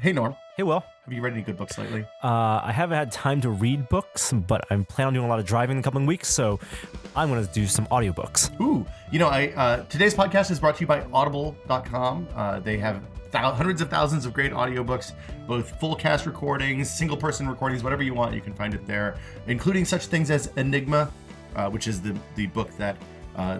Hey, Norm. Hey, Will. Have you read any good books lately? I haven't had time to read books, but I'm planning on doing a lot of driving in the coming weeks, so I'm going to do some audiobooks. Ooh, today's podcast is brought to you by Audible.com. They have hundreds of thousands of great audiobooks, both full cast recordings, single person recordings, whatever you want, you can find it there, including such things as Enigma, which is the book that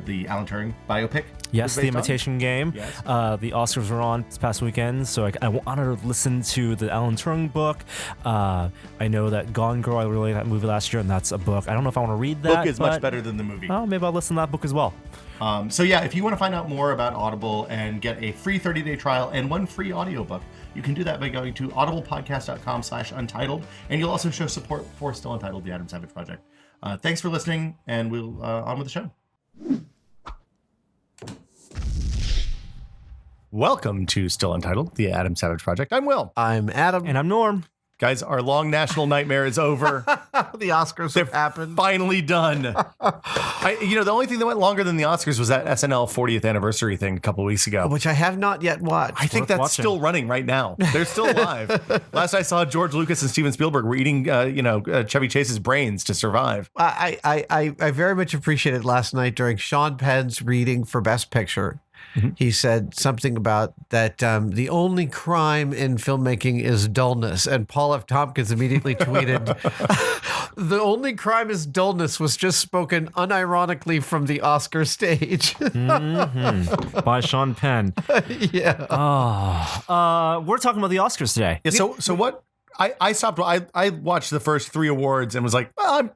the Alan Turing biopic. Yes, The Imitation Game. Yes. The Oscars were on this past weekend, so I wanted to listen to the Alan Turing book. I know that Gone Girl, I really liked that movie last year, and that's a book. I don't know if I want to read that. Book is much better than the movie. Oh, maybe I'll listen to that book as well. If you want to find out more about Audible and get a free 30-day trial and one free audiobook, you can do that by going to audiblepodcast.com/untitled, and you'll also show support for Still Untitled, the Adam Savage Project. Thanks for listening, and we'll on with the show. Welcome to Still Untitled, the Adam Savage Project. I'm Will. I'm Adam. And I'm Norm. Guys, our long national nightmare is over. The Oscars have happened. Finally done. The only thing that went longer than the Oscars was that SNL 40th anniversary thing a couple of weeks ago. Which I have not yet watched. I think that's still running right now. They're still alive. Last I saw, George Lucas and Steven Spielberg were eating, Chevy Chase's brains to survive. I very much appreciated last night during Sean Penn's reading for Best Picture. Mm-hmm. He said something about that the only crime in filmmaking is dullness. And Paul F. Tompkins immediately tweeted, the only crime is dullness was just spoken unironically from the Oscar stage. Mm-hmm. By Sean Penn. Yeah. We're talking about the Oscars today. Yeah, so what? I stopped. I watched the first 3 awards and was like, well,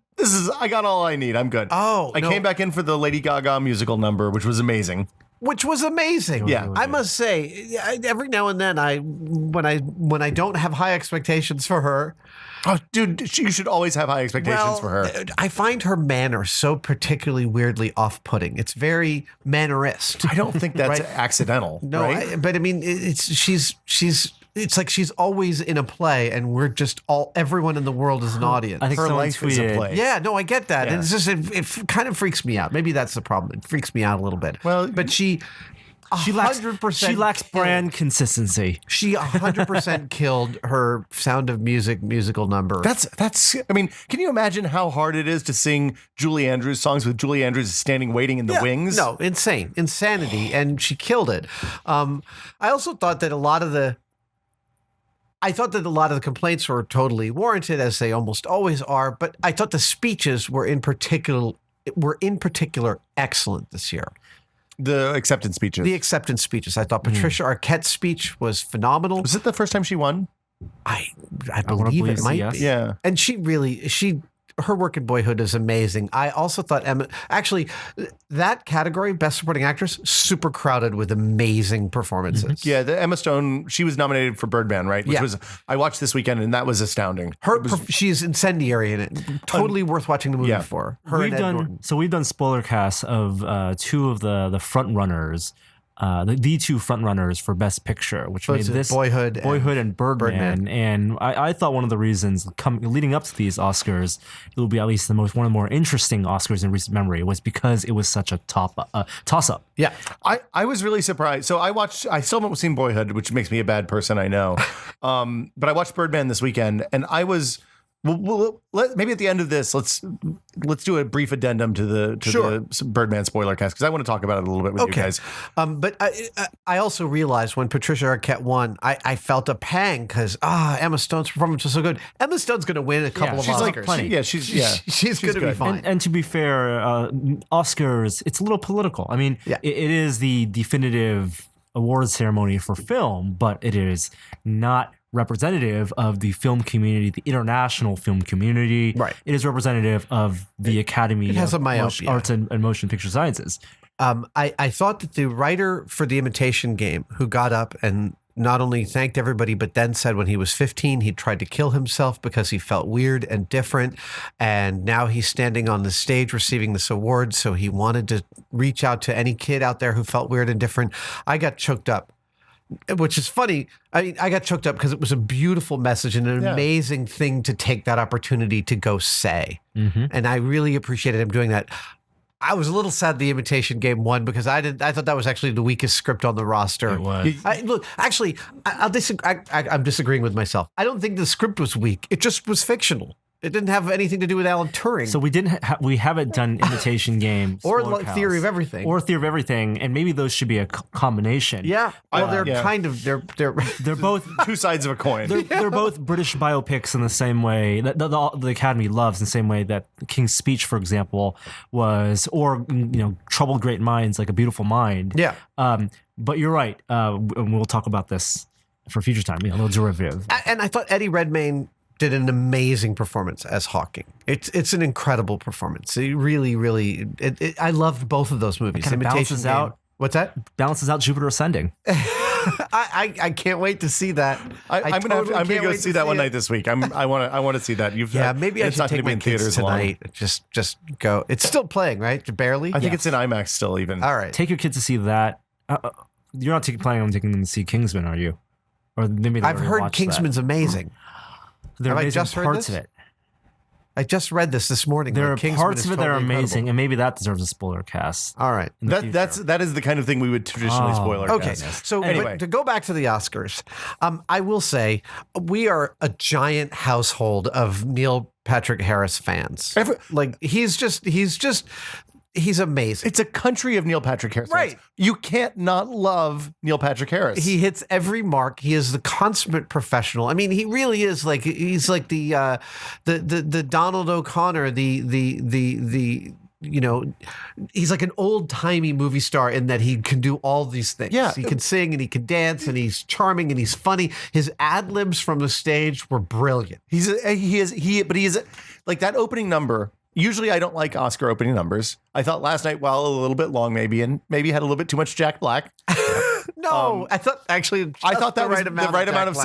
I got all I need. I'm good. I came back in for the Lady Gaga musical number, which was amazing. Yeah, I must say, every now and then, when I don't have high expectations for her, dude, you should always have high expectations for her. I find her manner so particularly weirdly off-putting. It's very mannerist. I don't think that's accidental. No, right? but I mean, it's like she's always in a play, and we're just everyone in the world is an audience. I think her life is a play. Yeah, no, I get that. Yeah. And it's just it kind of freaks me out. Maybe that's the problem. It freaks me out a little bit. Well, but she lacks brand consistency. She 100% killed her Sound of Music musical number. That's. I mean, can you imagine how hard it is to sing Julie Andrews songs with Julie Andrews standing waiting in the wings? No, insanity, and she killed it. I also thought that a lot of the complaints were totally warranted, as they almost always are. But I thought the speeches were in particular excellent this year. The acceptance speeches. I thought Patricia Arquette's speech was phenomenal. Was it the first time she won? I believe it might be. Yeah. And her work in Boyhood is amazing. I also thought that category, Best Supporting Actress, super crowded with amazing performances. Mm-hmm. Yeah, the Emma Stone, she was nominated for Birdman, right? Which was, I watched this weekend, and that was astounding. She's incendiary in it. Totally worth watching the movie for. We've done spoiler casts of 2 of the front runners. The 2 frontrunners for Best Picture, which made this Boyhood and Birdman. And I thought one of the reasons leading up to these Oscars, it will be at least one of the more interesting Oscars in recent memory, was because it was such a toss-up. Yeah, I was really surprised. So I still haven't seen Boyhood, which makes me a bad person, I know. But I watched Birdman this weekend, and I was. Maybe at the end of this, let's do a brief addendum to the Birdman spoiler cast, because I want to talk about it a little bit with you guys. But I also realized when Patricia Arquette won, I felt a pang because Emma Stone's performance was so good. Emma Stone's going to win a couple of Oscars. She's going to be fine. And to be fair, Oscars, it's a little political. I mean, it is the definitive awards ceremony for film, but it is not representative of the film community, the international film community. Right. It is representative of the Academy of Arts and Motion Picture Sciences. I thought that the writer for The Imitation Game, who got up and not only thanked everybody, but then said when he was 15, he tried to kill himself because he felt weird and different. And now he's standing on the stage receiving this award. So he wanted to reach out to any kid out there who felt weird and different. I got choked up. Which is funny. I mean, I got choked up because it was a beautiful message and an amazing thing to take that opportunity to go say. Mm-hmm. And I really appreciated him doing that. I was a little sad The Imitation Game won because I thought that was actually the weakest script on the roster. It was. I'm disagreeing with myself. I don't think the script was weak. It just was fictional. It didn't have anything to do with Alan Turing. So we haven't done Imitation Game or Theory of Everything. Or Theory of Everything, and maybe those should be a combination. Yeah. Well, they're both two sides of a coin. They're both British biopics in the same way that the Academy loves, in the same way that King's Speech, for example, was, or Troubled Great Minds, like A Beautiful Mind. Yeah. But you're right. And we'll talk about this for future time. A little derivative. And I thought Eddie Redmayne did an amazing performance as Hawking. It's an incredible performance. It really, really. I loved both of those movies. It kind of balances out. What's that? Balances out Jupiter Ascending. I can't wait to see that. I'm gonna go see that one night this week. I want to see that. Maybe I should take my kids tonight. Just go. It's still playing, right? Barely. I think it's in IMAX still. Even. All right. Take your kids to see that. You're not planning on taking them to see Kingsman, are you? Or maybe I've heard Kingsman's amazing. There are just parts of it. I just read this morning. There are parts of it that are amazing, and maybe that deserves a spoiler cast. All right, that is the kind of thing we would traditionally spoiler cast. Okay, so anyway, to go back to the Oscars, I will say we are a giant household of Neil Patrick Harris fans. He's amazing. It's a country of Neil Patrick Harris. Right. Fans. You can't not love Neil Patrick Harris. He hits every mark. He is the consummate professional. I mean, he really is he's like the Donald O'Connor, he's like an old-timey movie star in that he can do all these things. Yeah. He can sing and he can dance and he's charming and he's funny. His ad-libs from the stage were brilliant. He is like that opening number. Usually I don't like Oscar opening numbers. I thought last night, a little bit long maybe, and maybe had a little bit too much Jack Black. No, I thought that was the right amount of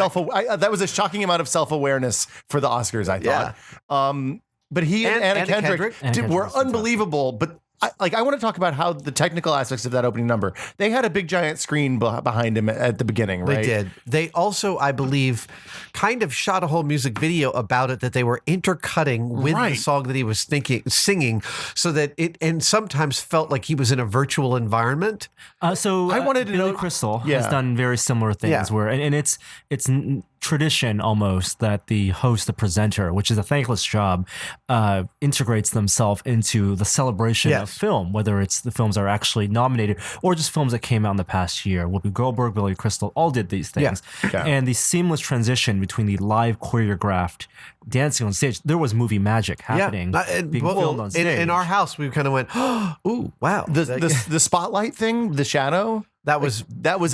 that was a shocking amount of self-awareness for the Oscars, I thought. Yeah. But he and Anna Kendrick were unbelievable. But I want to talk about how the technical aspects of that opening number. They had a big giant screen behind him at the beginning, right? They did. They also, I believe, kind of shot a whole music video about it that they were intercutting with the song that he was singing, so that it and sometimes felt like he was in a virtual environment. So I wanted to Billy know. Crystal has done very similar things where, and it's tradition almost that the host, the presenter, which is a thankless job, integrates themselves into the celebration of film, whether it's the films that are actually nominated or just films that came out in the past year. Whoopi Goldberg, Billy Crystal, all did these things. Yeah. And the seamless transition between the live choreographed dancing on stage, there was movie magic happening, being filmed on stage. In our house, we kind of went, ooh, wow. The spotlight thing, the shadow, that was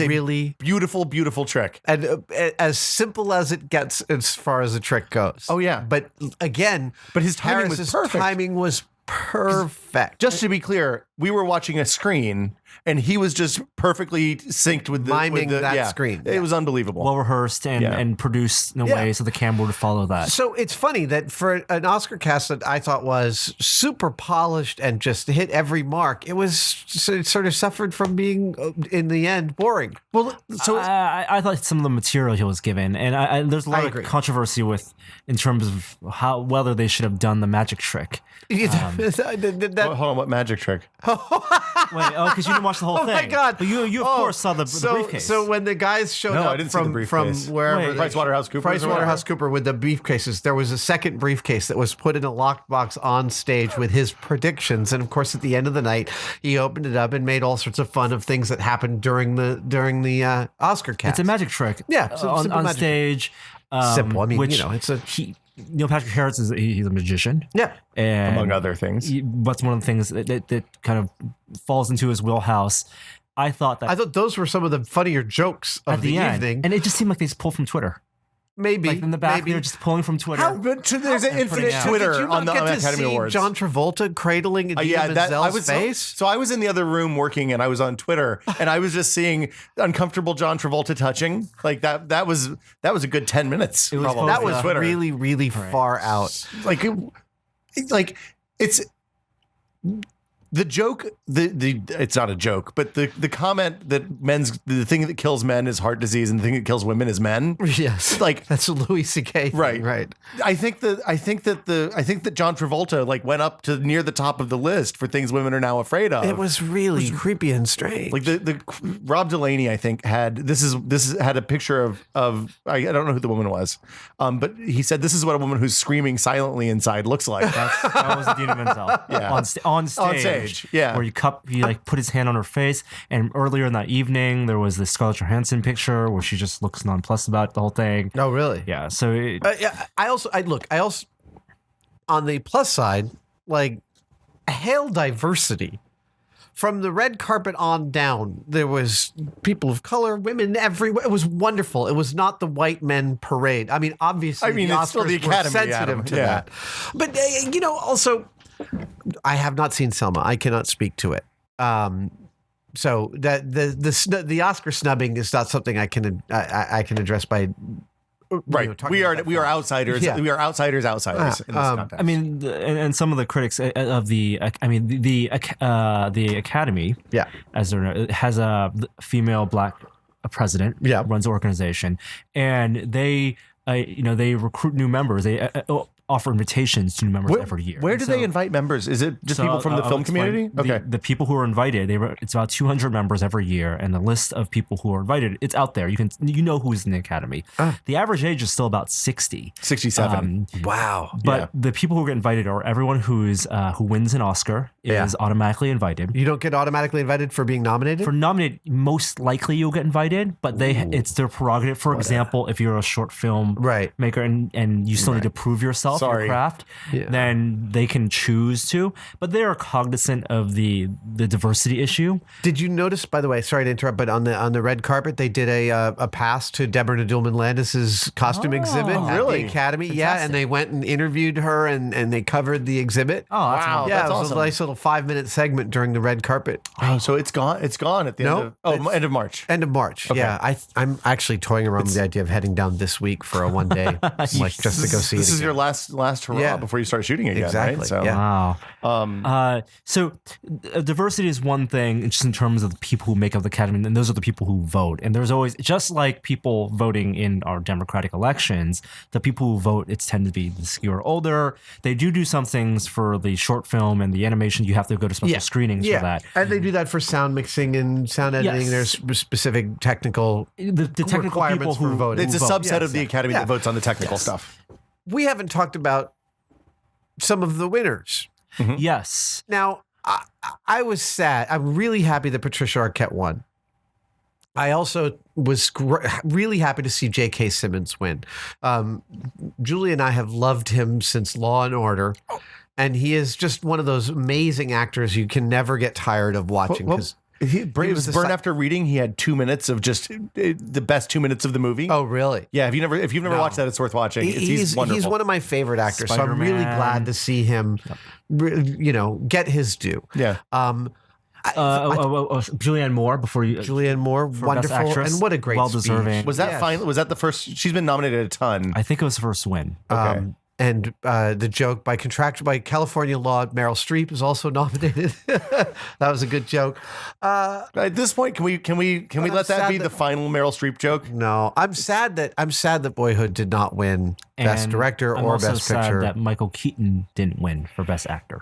a really beautiful, beautiful trick. And as simple as it gets as far as the trick goes. Oh, yeah. But again, his timing was perfect. Timing was perfect. Just to be clear, we were watching a screen and he was just perfectly synced with the screen. It was unbelievable. Well rehearsed and produced in a way so the camera would follow that. So it's funny that for an Oscar cast that I thought was super polished and just hit every mark, it sort of suffered from being, in the end, boring. Well, so I thought some of the material he was given, and there's a lot of controversy in terms of whether they should have done the magic trick. Hold on, what magic trick? Wait, because you didn't watch the whole thing. Oh my God! But you of course saw the briefcase. So when the guys showed up from wherever, PricewaterhouseCoopers with the briefcases, there was a second briefcase that was put in a lockbox on stage with his predictions, and of course, at the end of the night, he opened it up and made all sorts of fun of things that happened during the Oscar cast. It's a magic trick. Yeah, on stage. Simple. I mean, Neil Patrick Harris he's a magician. Yeah. And among other things. That's one of the things that kind of falls into his wheelhouse. I thought those were some of the funnier jokes of the evening. And it just seemed like they just pulled from Twitter. Maybe. Like in the back, they're just pulling from Twitter. There's an infinite Twitter on the Academy Awards. John Travolta cradling Idina Menzel's face? So I was in the other room working and I was on Twitter and I was just seeing uncomfortable John Travolta touching. Like that was a good 10 minutes. That was really, really far out. The joke, it's not a joke, but the comment that the thing that kills men is heart disease and the thing that kills women is men. Yes, like that's a Louis C.K. thing, right. right. I think that John Travolta like went up to near the top of the list for things women are now afraid of. It was really creepy and strange. Like the Rob Delaney, I think had had a picture of I don't know who the woman was, but he said this is what a woman who's screaming silently inside looks like. That was Idina Menzel. Yeah. On stage. Yeah. Where he like put his hand on her face, and earlier in that evening there was the Scarlett Johansson picture where she just looks nonplussed about the whole thing. Oh, really? Yeah. So I also on the plus side, like, hail diversity. From the red carpet on down, there was people of color, women everywhere. It was wonderful. It was not the white men parade. I mean, obviously, the it's Oscars still the were Academy, sensitive Adam. to Yeah. that. But also, I have not seen Selma. I cannot speak to it. So that the Oscar snubbing is not something I can address by. Right. We are outsiders. Yeah. We are outsiders in this context. I mean, and some of the critics of the Academy, as they're known, has a female black president, runs the organization, and they recruit new members. They offer invitations to new members every year. Where do they invite members? Is it just people from the film community? Okay. The people who are invited, it's about 200 members every year, and the list of people who are invited, it's out there. You know who's in the Academy. The average age is still about 60. 67. Wow. But the people who get invited are everyone who wins an Oscar is automatically invited. You don't get automatically invited for being nominated? For nominated, most likely you'll get invited, but it's their prerogative. For example, if you're a short film maker and you still need to prove yourself, your craft, then they can choose to. But they are cognizant of the diversity issue. Did you notice, by the way, sorry to interrupt, but on the red carpet, they did a pass to Deborah Nadoolman Landis's costume exhibit at the Academy. Fantastic. Yeah, and they went and interviewed her and they covered the exhibit. Oh, that's wow. Yeah, That's it was awesome. a nice little 5-minute segment during the red carpet. Oh, so it's gone. It's gone at the end of March. End of March. Okay. Yeah, I'm actually toying around with the idea of heading down this week for a one day, like just to go see it. This is again. your last hurrah before you start shooting again, Exactly. right? So, Yeah. Wow. So diversity is one thing, just in terms of the people who make up the Academy, and those are the people who vote. And there's always, just like people voting in our democratic elections, the people who vote, it's tend to be the skew or older. They do some things for the short film and the animation. You have to go to special screenings for that. And they do that for sound mixing and sound editing. Yes. There's specific technical The technical requirements people for who voting. it's a subset of the Academy Yeah. that votes on the technical stuff. We haven't talked about some of the winners. Yes. Now, I was sad. I'm really happy that Patricia Arquette won. I also was really happy to see J.K. Simmons win. Julie and I have loved him since Law and Order, and he is just one of those amazing actors you can never get tired of watching. Because it was Burn After Reading. He had 2 minutes of just the best 2 minutes of the movie. Oh, really? Yeah. If you've never watched that, it's worth watching. He's wonderful. He's one of my favorite actors, so I'm Spider-Man. really glad to see him, get his due. Yeah. Julianne Moore before you. Julianne Moore, Best wonderful, Actress, and what a great well-deserving. speech. Was that final? Was that the first? She's been nominated a ton. I think it was the first win. Okay. And the joke by California law, Meryl Streep is also nominated. That was a good joke. At this point, can we let that be the final Meryl Streep joke? No, I'm sad that Boyhood did not win Best And Director I'm or also Best sad Picture. that Michael Keaton didn't win for Best Actor.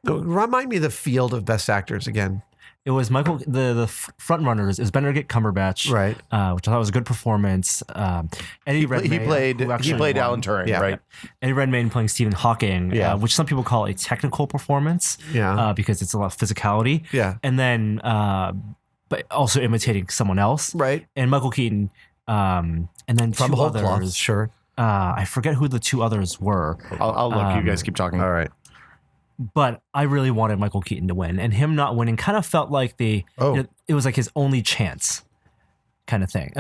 Remind me of the field of Best Actors again. It was Michael. The front runners is Benedict Cumberbatch, Right. Which I thought was a good performance. Eddie Redmayne, He played who actually won. Alan Turing, Yeah. right? Eddie Redmayne playing Stephen Hawking, Yeah. which some people call a technical performance, Yeah. because it's a lot of physicality. Yeah. And then, but also imitating someone else, Right. and Michael Keaton, and then From two whole cloth, others. sure. I forget who the two others were. I'll look. You guys keep talking. All right. But I really wanted Michael Keaton to win, and him not winning kind of felt like it was like his only chance kind of thing,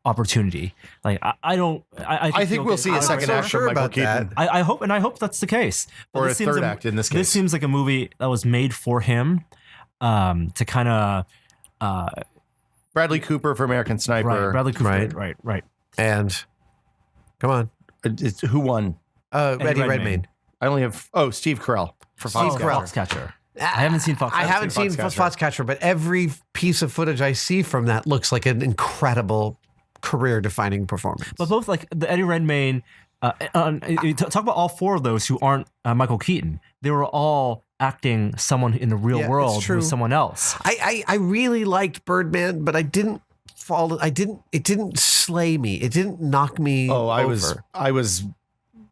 opportunity. Like I think we'll see a second act sure from Michael about that. Keaton. I hope that's the case. But Or this a seems third act in this This case. seems like a movie that was made for him, to kind of Bradley Cooper for American Sniper. right. Bradley Cooper, Right. right. And come on. Who won? Eddie Redmayne. Redmayne. I only have Steve Carell for Steve Foxcatcher. Carell. Foxcatcher. I haven't seen Foxcatcher. I haven't seen Foxcatcher, but every piece of footage I see from that looks like an incredible career-defining performance. But both like the Eddie Redmayne, talk about all four of those who aren't Michael Keaton. They were all acting someone in the real world who was someone else. I really liked Birdman, but I didn't fall. It didn't slay me. It didn't knock me over. I was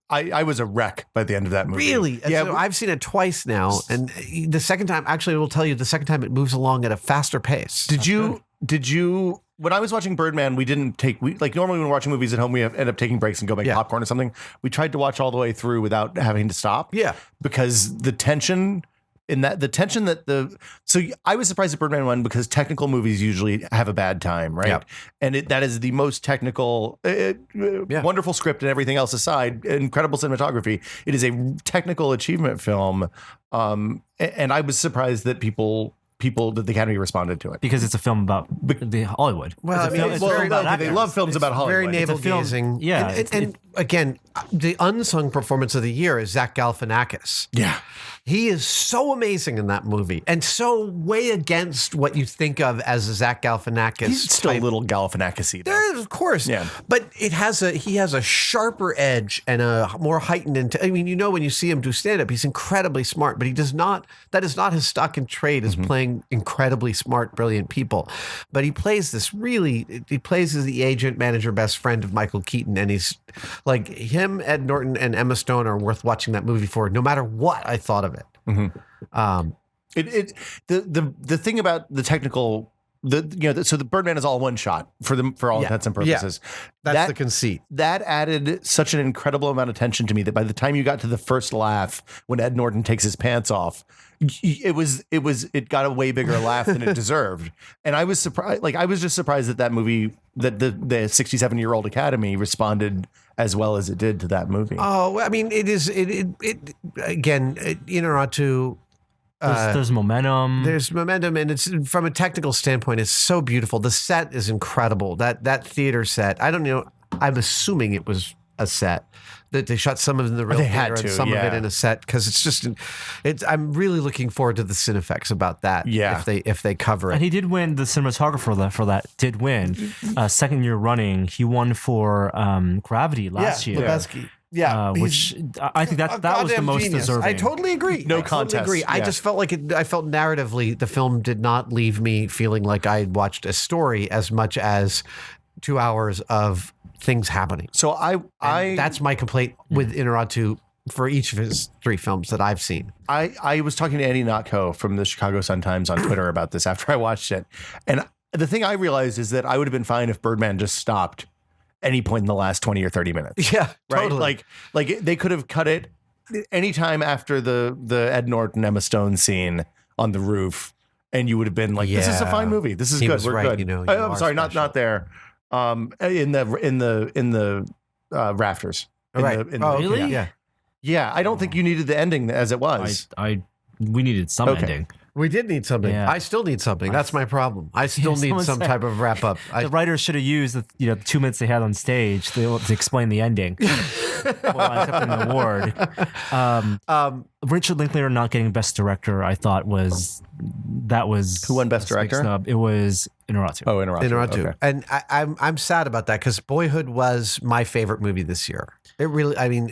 a wreck by the end of that movie. Really? Yeah. So I've seen it twice now, and the second time, actually, I will tell you, the second time it moves along at a faster pace. Did you? When I was watching Birdman, normally when we're watching movies at home, we end up taking breaks and go make popcorn or something. We tried to watch all the way through without having to stop. Yeah. Because the tension so I was surprised at Birdman 1 because technical movies usually have a bad time, right? Yep. And that is the most technical, wonderful script and everything else aside, incredible cinematography. It is a technical achievement film. And I was surprised that that the Academy responded to it because it's a film about the Hollywood. Well, they love films about Hollywood. Very navel gazing. Yeah, and again, the unsung performance of the year is Zach Galifianakis. Yeah, he is so amazing in that movie, and so way against what you think of as a Zach Galifianakis. He's still a little Galifianakis-y, though. There, of course. Yeah, but he has a sharper edge and a more heightened. I mean, when you see him do stand-up, he's incredibly smart, but he does not. That is not his stock and trade. Is playing incredibly smart, brilliant people. But he plays as the agent, manager, best friend of Michael Keaton. And he's like him, Ed Norton, and Emma Stone are worth watching that movie for, no matter what I thought of it. Mm-hmm. The thing about the technical, so the Birdman is all one shot for all intents and purposes. Yeah. That's the conceit. That added such an incredible amount of tension to me that by the time you got to the first laugh when Ed Norton takes his pants off, it got a way bigger laugh than it deserved. And I was surprised. Like, I was just surprised that movie, that the 67-year-old Academy responded as well as it did to that movie. Oh, I mean, it is again, Inarritu. There's momentum. There's momentum, and it's from a technical standpoint, it's so beautiful. The set is incredible. That theater set. I don't know. I'm assuming it was a set that they shot some of it in the real theater and some of it in a set because I'm really looking forward to the Cinefex about that. Yeah. if they cover it. And he did win, the cinematographer for that did win. Second year running, he won for Gravity last year. Lebowski. Yeah, which I think that was the most deserving. I totally agree. No contest. Totally agree. I just felt like I felt narratively the film did not leave me feeling like I had watched a story as much as 2 hours of things happening. So that's my complaint with Inarritu for each of his three films that I've seen. I was talking to Andy Notko from the Chicago Sun-Times on Twitter about this after I watched it, and the thing I realized is that I would have been fine if Birdman just stopped any point in the last 20 or 30 minutes. Yeah, right. Totally. Like they could have cut it anytime after the Ed Norton Emma Stone scene on the roof, and you would have been like, "This is a fine movie. This is good. We're good." I'm sorry, not there. In the rafters. Right. Really? Yeah. I don't think you needed the ending as it was. We needed some ending. We did need something. Yeah. I still need something. That's my problem. I still need some type of wrap up. The writers should have used the 2 minutes they had on stage to explain the ending. Well, I accepted an award. Richard Linklater not getting Best Director, I thought was who won Best Director? Snub. It was Inarritu. Oh, Inarritu. Okay. And I'm sad about that because Boyhood was my favorite movie this year. It really. I mean,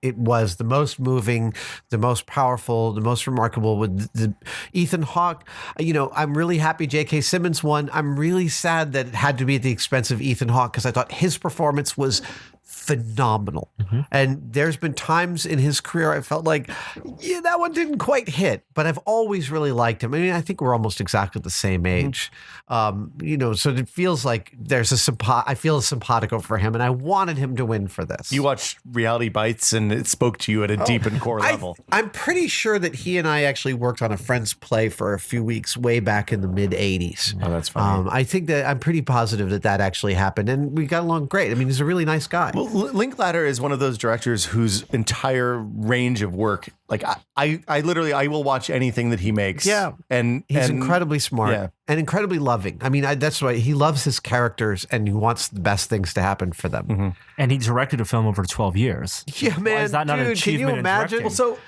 It was the most moving, the most powerful, the most remarkable with the Ethan Hawke. I'm really happy J.K. Simmons won. I'm really sad that it had to be at the expense of Ethan Hawke because I thought his performance was phenomenal. Mm-hmm. And there's been times in his career I felt like, that one didn't quite hit, but I've always really liked him. I mean, I think we're almost exactly the same age. Mm-hmm. So it feels like I feel a simpatico for him, and I wanted him to win for this. You watched Reality Bites, and it spoke to you at a deep and core level. I'm pretty sure that he and I actually worked on a Friends play for a few weeks way back in the mid 80s. Oh, that's funny. I think that I'm pretty positive that actually happened, and we got along great. I mean, he's a really nice guy. Well, Linklater is one of those directors whose entire range of work, like I literally will watch anything that he makes. Yeah, and he's incredibly smart and incredibly loving. I mean, that's why he loves his characters and he wants the best things to happen for them. Mm-hmm. And he directed a film over 12 years. Yeah, man. Why is that not an achievement? Can you imagine? Well, so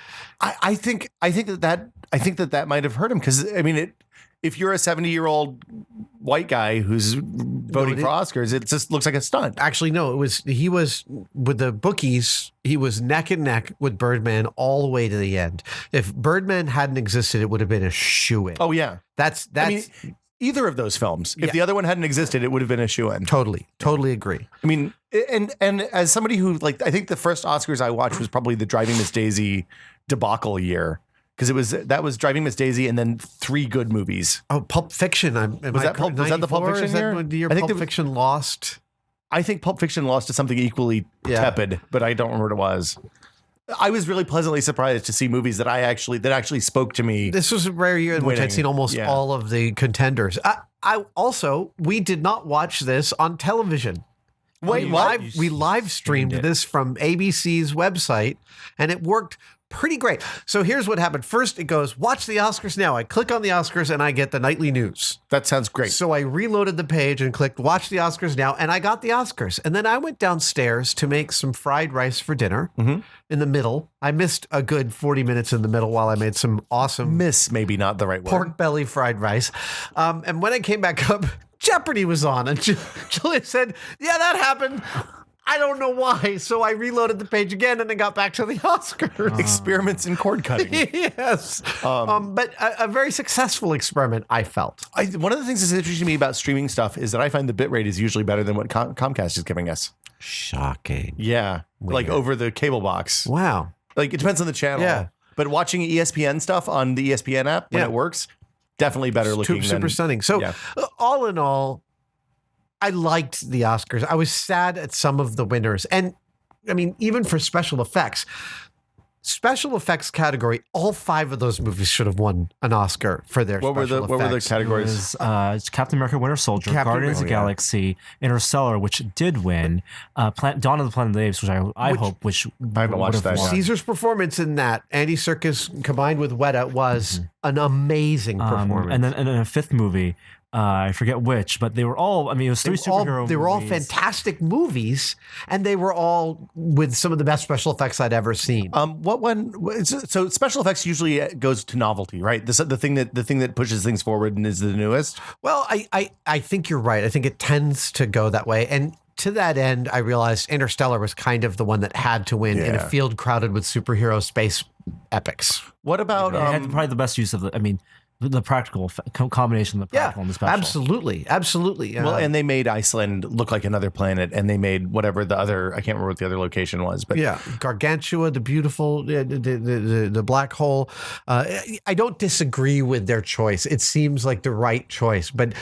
I think I think that might have hurt him because I mean, if you're a 70-year-old white guy who's voting for Oscars, it just looks like a stunt. Actually, no, he was with the bookies. He was neck and neck with Birdman all the way to the end. If Birdman hadn't existed, it would have been a shoo-in. Oh yeah, that's. I mean, either of those films. If the other one hadn't existed, it would have been a shoo-in. Totally agree. I mean, and as somebody who I think the first Oscars I watched was probably the Driving Miss Daisy debacle year. Because that was Driving Miss Daisy and then 3 good movies. Oh, Pulp Fiction. Was that the Pulp Fiction year? The year Pulp Fiction lost? I think Pulp Fiction lost to something equally tepid, but I don't remember what it was. I was really pleasantly surprised to see movies that actually spoke to me. This was a rare year in which I'd seen almost all of the contenders. We did not watch this on television. Wait, what? We live streamed this from ABC's website, and it worked pretty great. So here's what happened. First, it goes, watch the Oscars now. I click on the Oscars and I get the nightly news. That sounds great. So I reloaded the page and clicked watch the Oscars now, and I got the Oscars. And then I went downstairs to make some fried rice for dinner in the middle. I missed a good 40 minutes in the middle while I made some awesome maybe not the right word. Pork belly fried rice. And when I came back up, Jeopardy was on. And Julia said, yeah, that happened. I don't know why. So I reloaded the page again and then got back to the Oscars. Experiments in cord cutting. Yes. But a very successful experiment, I felt. One of the things that's interesting to me about streaming stuff is that I find the bitrate is usually better than what Comcast is giving us. Shocking. Yeah. Weird. Like over the cable box. Wow. Like it depends on the channel. Yeah. But watching ESPN stuff on the ESPN app when it works, definitely better looking. Super stunning. So all in all, I liked the Oscars. I was sad at some of the winners. And I mean, even for special effects category, all 5 of those movies should have won an Oscar for their special effects. What were the categories? It's Captain America Winter Soldier, Guardians of the Galaxy, Interstellar, which did win, Dawn of the Planet of the Apes, which I hope I haven't watched that. Caesar's performance in that, Andy Serkis combined with Weta, was an amazing performance. And then a 5th movie, I forget which, but they were all, I mean, it was 3 superhero movies. They were all fantastic movies, and they were all with some of the best special effects I'd ever seen. What one? So special effects usually goes to novelty, right? The thing that pushes things forward and is the newest. Well, I think you're right. I think it tends to go that way. And to that end, I realized Interstellar was kind of the one that had to win in a field crowded with superhero space epics. What about? It had probably the best use of the practical combination of the practical and the special. Absolutely. Well, and they made Iceland look like another planet, and they made whatever the other, I can't remember what the other location was, but Gargantua, the beautiful, the black hole. I don't disagree with their choice. It seems like the right choice, but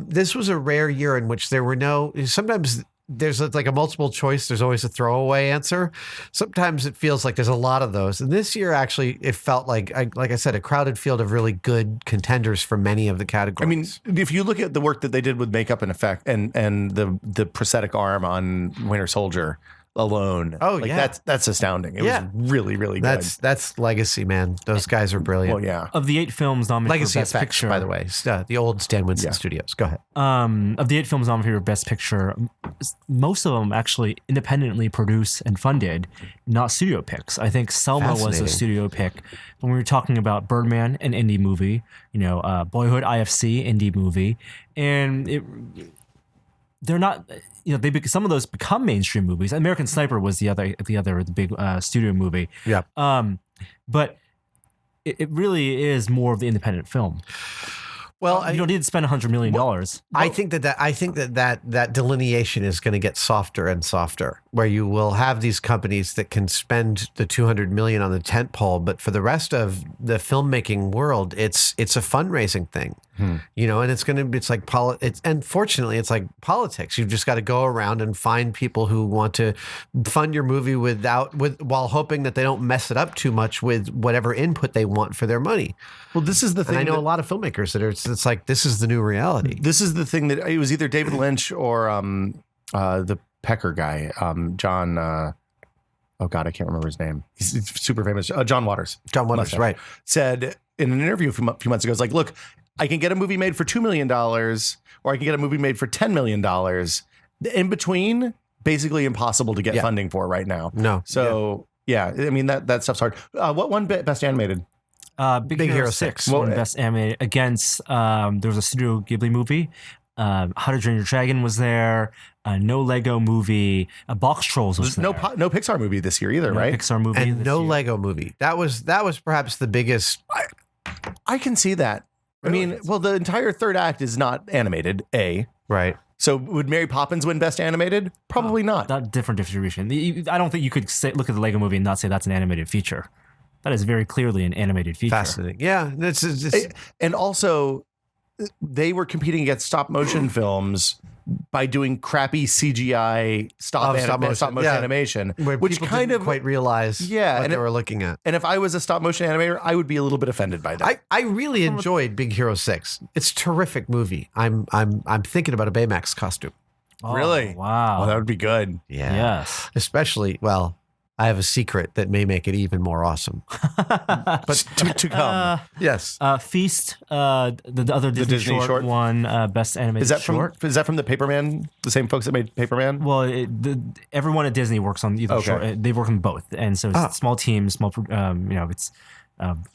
this was a rare year in which there were sometimes there's like a multiple choice. There's always a throwaway answer. Sometimes it feels like there's a lot of those. And this year, actually, it felt like I said, a crowded field of really good contenders for many of the categories. I mean, if you look at the work that they did with makeup and effect and the prosthetic arm on Winter Soldier alone, that's astounding. It was really, really good. That's legacy, man. Those guys are brilliant. Well, yeah. Of the 8 films nominated Legacy for Best Effects, Picture, by the way, the old Stan Winston Studios. Go ahead. Of the 8 films nominated for Best Picture, most of them actually independently produced and funded, not studio picks. I think Selma was a studio pick. When we were talking about Birdman, an indie movie, Boyhood, IFC, indie movie, and they're not, some of those become mainstream movies. American Sniper was the big studio movie. Yeah. But it really is more of the independent film. Well, you don't need to spend $100 million. I think that delineation is going to get softer and softer, where you will have these companies that can spend the $200 million on the tent pole, but for the rest of the filmmaking world, it's a fundraising thing. And fortunately, it's like politics. You've just got to go around and find people who want to fund your movie while hoping that they don't mess it up too much with whatever input they want for their money. Well, this is the thing. And I know a lot of filmmakers that it's like, this is the new reality. This is the thing that it was either David Lynch or the Pecker guy, John. Oh God, I can't remember his name. He's super famous. John Waters. John Waters, right? Said in an interview a few months ago, it's like, look, I can get a movie made for $2 million, or I can get a movie made for $10 million. In between, basically impossible to get funding for right now. No. So I mean that stuff's hard. What won Best Animated? Big Hero 6 won Best Animated against, there was a Studio Ghibli movie. How to Train Your Dragon was there. No Lego movie. Box Trolls was there. No Pixar movie this year either, right? Pixar movie. And no Lego movie. That was perhaps the biggest. I can see that. Really? I mean, well, the entire third act is not animated, Right. So would Mary Poppins win Best Animated? Probably not. That different distribution. I don't think you could look at the Lego movie and not say that's an animated feature. That is very clearly an animated feature. Fascinating. Yeah. And also, they were competing against stop motion films by doing crappy CGI stop motion animation, where which people kind didn't of quite realize what they were looking at. And if I was a stop motion animator, I would be a little bit offended by that. I really enjoyed Big Hero 6. It's a terrific movie. I'm thinking about a Baymax costume. Oh, really? Wow. Well, that would be good. Yeah. Yes. Especially, well, I have a secret that may make it even more awesome. But to come. Yes. Feast, the other Disney short won Best Animated Short. Is that from the Paperman? The same folks that made Paperman? Well, everyone at Disney works on either short. They work on both, and so it's small teams, it's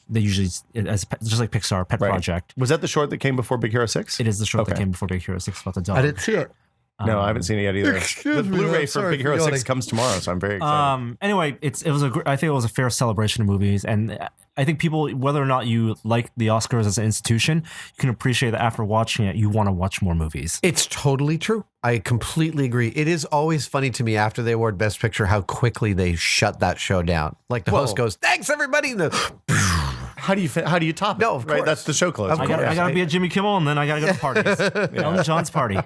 they usually just like Pixar pet project. Was that the short that came before Big Hero 6? It is the short that came before Big Hero 6 about the dog. I didn't see it. No, I haven't seen it yet either. The Blu-ray for Big Hero 6 comes tomorrow, so I'm very excited. Anyway, I think it was a fair celebration of movies, and I think people, whether or not you like the Oscars as an institution, you can appreciate that after watching it, you want to watch more movies. It's totally true. I completely agree. It is always funny to me after they award Best Picture how quickly they shut that show down. Like the host goes, "Thanks everybody." And how do you top it? No, of course. Right? That's the show close. I gotta be at Jimmy Kimmel, and then I gotta go to parties. Elton John's party.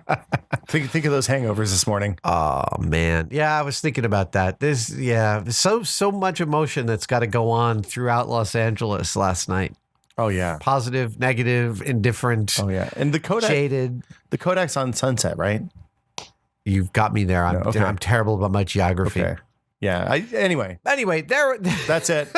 Think of those hangovers this morning. Oh man, yeah, I was thinking about that. There's so much emotion that's got to go on throughout Los Angeles last night. Oh yeah, positive, negative, indifferent. Oh yeah, and the Kodak, shaded. The Kodak's on Sunset, right? You've got me there. I'm terrible about my geography. Okay. Yeah. Anyway, there. That's it.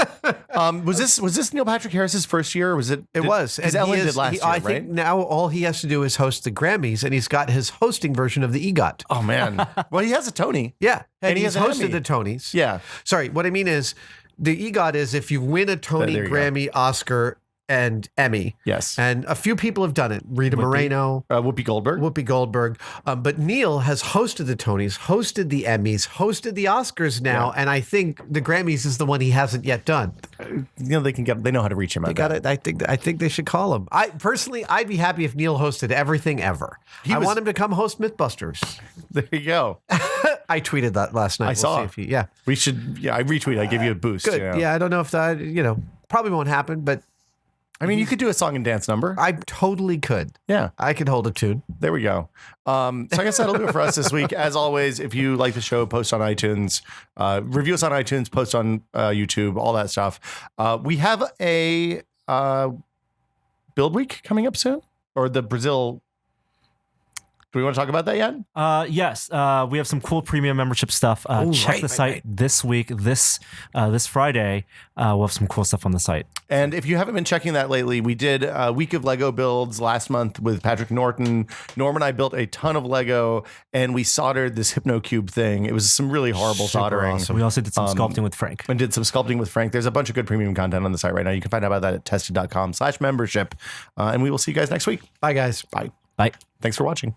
Was this Neil Patrick Harris's first year? Or was it? It was. Because Ellen did last year, I think now all he has to do is host the Grammys, and he's got his hosting version of the EGOT. Oh man. Well, he has a Tony. Yeah, and he he's has hosted the Tonys. Yeah. Sorry, what I mean is the EGOT is if you win a Tony, Grammy, Oscar, and Emmy. Yes. And a few people have done it. Rita Moreno. Whoopi Goldberg. But Neil has hosted the Tonys, hosted the Emmys, hosted the Oscars now, and I think the Grammys is the one he hasn't yet done. They know how to reach him. I think they should call him. I'd be happy if Neil hosted everything ever. I want him to come host Mythbusters. There you go. I tweeted that last night. I saw. We should. Yeah, I retweeted. I give you a boost. Good. Yeah, I don't know if that. Probably won't happen, but. I mean, you could do a song and dance number. I totally could. Yeah. I could hold a tune. There we go. So I guess that'll do it for us this week. As always, if you like the show, post on iTunes, review us on iTunes, post on YouTube, all that stuff. We have a Build Week coming up soon, or the Brazil. Do we want to talk about that yet? Yes. We have some cool premium membership stuff. Check the site this week, this Friday. We'll have some cool stuff on the site. And if you haven't been checking that lately, we did a week of Lego builds last month with Patrick Norton. Norm and I built a ton of Lego, and we soldered this HypnoCube thing. It was some really horrible soldering. Awesome. We also did some sculpting with Frank. There's a bunch of good premium content on the site right now. You can find out about that at tested.com/membership. And we will see you guys next week. Bye, guys. Bye. Bye. Thanks for watching.